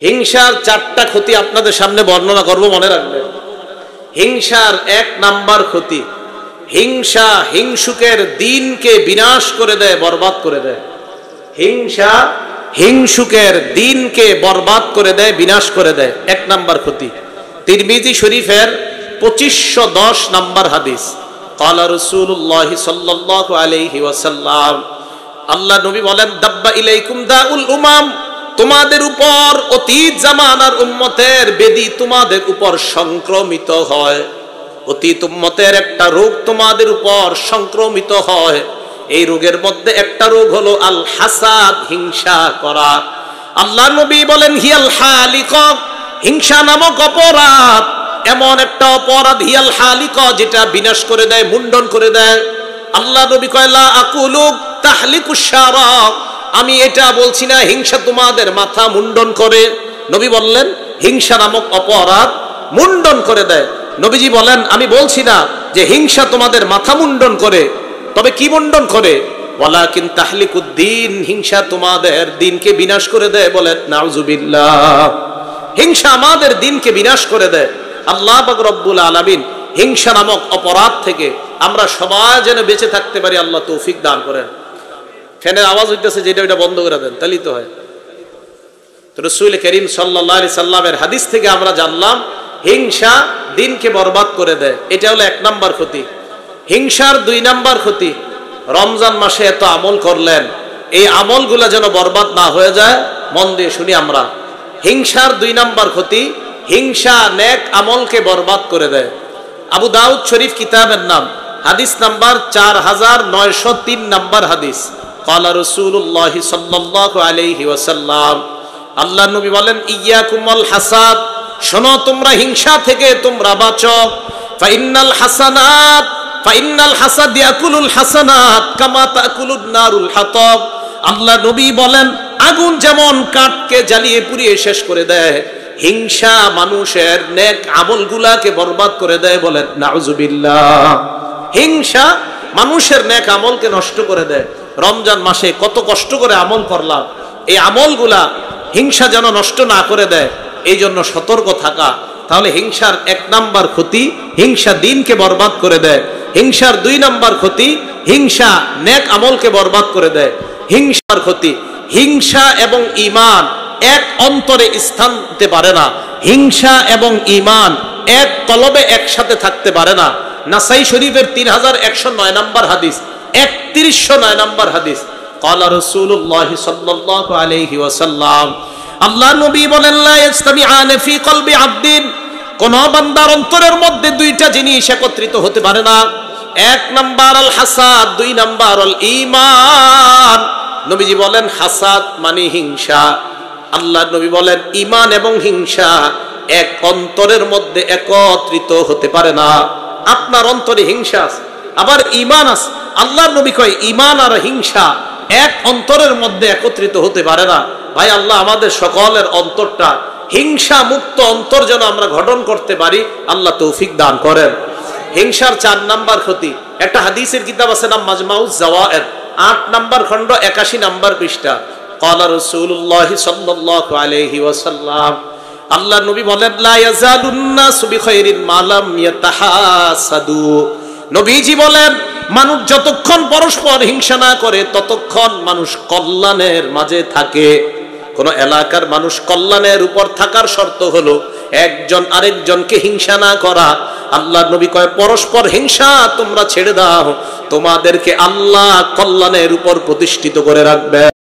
হিংসার চারটা ক্ষতি আপনাদের সামনে বর্ণনা করব, মনে রাখবেন। হিংসার এক নাম্বার ক্ষতি, হিংসা হিংসুকের দিনকে বিনাশ করে দেয়, বরবাদ করে দেয়। হিংসা হিংসুকের দিনকে বরবাদ করে দেয়, বিনাশ করে দেয়। এক নাম্বার ক্ষতি। তিরমিজি শরীফের 2510 নাম্বার হাদিস। ক্বালা রাসূলুল্লাহ সাল্লাল্লাহু আলাইহি ওয়াসাল্লাম, আল্লাহ নবী বলেন, দাব্বা ইলাইকুম দাউল উমাম, তোমাদের উপর অতীত জামানার উম্মতের বেদি তোমাদের উপর সংক্রমিত হয়। অতীত উম্মতের একটা রোগ তোমাদের উপর সংক্রমিত হয়। এই রোগের মধ্যে একটা রোগ হলো আল হাসাদ, হিংসা করা। আল্লাহ নবী বলেন, হিয়াল হালিকা, হিংসা নামক অপরাধ এমন একটা অপরাধ, হিয়াল হালিকা, যেটা বিনাশ করে দেয়, মুন্ডন করে দেয়। আল্লাহ নবী কয়, লা আকুলু তাহলিকুশ শারা, আমি এটা বলছি না হিংসা তোমাদের মাথা মুন্ডন করে। নবী বললেন হিংসা নামক অপরাধ মুন্ডন করে দেয়। নবীজি বলেন, আমি বলছি না যে হিংসা তোমাদের মাথা মুন্ডন করে, তবে কি মুন্ডন করে? ওয়ালাকিন তাহলিকুদ্দিন, হিংসা তোমাদের দিনকে বিনাশ করে দেয়। বলেন নাউজুবিল্লাহ। হিংসা আমাদের দিনকে বিনাশ করে দেয়। আল্লাহ পাক রব্বুল আলামিন হিংসা নামক অপরাধ থেকে আমরা সবাই যেন বেঁচে থাকতে পারি, আল্লাহ তৌফিক দান করেন। ফ্যানের আওয়াজ হইতেছে, যেটা ওইটা বন্ধ করে দেন, তাহলেই তো হয়। তো রাসূল করিম সাল্লাল্লাহু আলাইহি সাল্লামের হাদিস থেকে আমরা জানলাম হিংসা দিনকে বরবাদ করে দেয়। এটা হলো এক নাম্বার ক্ষতি। হিংসার দুই নাম্বার ক্ষতি, রমজান মাসে এত আমল করলেন, এই আমলগুলা যেন বরবাদ না হয়ে যায়। মন দিয়ে শুনি আমরা। হিংসার দুই নাম্বার ক্ষতি, হিংসা নেক আমলকে বরবাদ করে দেয়। আবু দাউদ শরীফ কিতাবের নাম, হাদিস নাম্বার 4903 নাম্বার হাদিস। ক্বালা রাসূলুল্লাহ সাল্লাল্লাহু আলাইহি ওয়াসাল্লাম, আল্লাহ নবী বলেন, ইয়াকুমুল হাসাদ, শোনো তোমরা হিংসা থেকে তোমরা বাঁচো। ফাইন্নাল হাসাদ ইয়াকুলুল হাসানাত কামা তাকুলুন নারুল হাতাব। আল্লাহ নবী বলেন, আগুন যেমন কাঠকে জ্বালিয়ে পুড়িয়ে শেষ করে দেয়, হিংসা মানুষের নেক আমলগুলাকে বরবাদ করে দেয়। বলেন নাউজুবিল্লাহ। হিংসা মানুষের নেক আমলকে নষ্ট করে দেয়। রমজান মাসে কত কষ্ট করে আমল করলাম, এই আমলগুলা হিংসা যেন নষ্ট না করে দেয়, এই জন্য সতর্ক থাকা। তাহলে হিংসার এক নাম্বার ক্ষতি, হিংসা দিনকে বরবাদ করে দেয়। হিংসার দুই নাম্বার ক্ষতি, হিংসা নেক আমলকে বরবাদ করে দেয়। হিংসার ক্ষতি, হিংসা এবং ঈমান এক অন্তরে স্থান নিতে পারে না। হিংসা এবং ঈমান এক কলবে একসাথে থাকতে পারে না। নাসাই শরীফের 3109 নাম্বার হাদিস, 3109 নাম্বার হাদিস। ক্বালা রাসূলুল্লাহ সাল্লাল্লাহু আলাইহি ওয়াসাল্লাম, আল্লাহ নবী বলেন, লা ইজতামিআন ফি কলবি আবদিন, কোন বান্দার অন্তরের মধ্যে দুইটা জিনিস একত্রিত হতে পারে না। এক নাম্বার আল হাসাদ, দুই নাম্বার আল ঈমান। নবীজি বলেন হাসাদ মানে হিংসা, আল্লাহ নবী বলেন ঈমান এবং হিংসা এক অন্তরের মধ্যে একত্রিত হতে পারে না। আপনার অন্তরে হিংসা আছে, আবার ঈমান আছে। আল্লাহ নবী কয় ঈমান আর হিংসা এক অন্তরের মধ্যে একত্রিত হতে পারে না। ভাই, আল্লাহ আমাদের সকলের অন্তরটা হিংসা মুক্ত অন্তর যেন আমরা গঠন করতে পারি, আল্লাহ তৌফিক দান করেন। হিংসার 4 নাম্বার ক্ষতি, একটা হাদিসের কিতাব আছে নাম মাজমাউজ জাওয়ায়েদ, 8 নাম্বার খণ্ড 81 নাম্বার পৃষ্ঠা। ক্বালা রাসূলুল্লাহ সাল্লাল্লাহু আলাইহি ওয়াসাল্লাম, আল্লাহ নবী বলেন, লা ইয়াজালুন নাসু বিখাইরিন মা লাম ইয়াতাহাসাদু। নবীজি বলেন, মানুষ যতক্ষণ পরস্পর হিংসা না করে ততক্ষণ মানুষ কল্যাণের মাঝে থাকে। কোন এলাকার মানুষ কল্যাণের উপর থাকার শর্ত হলো একজন আরেকজনকে হিংসা না করা। আল্লাহ নবী কয়, পরস্পর হিংসা তোমরা ছেড়ে দাও, তোমাদেরকে আল্লাহ কল্যাণের উপর প্রতিষ্ঠিত করে রাখবে।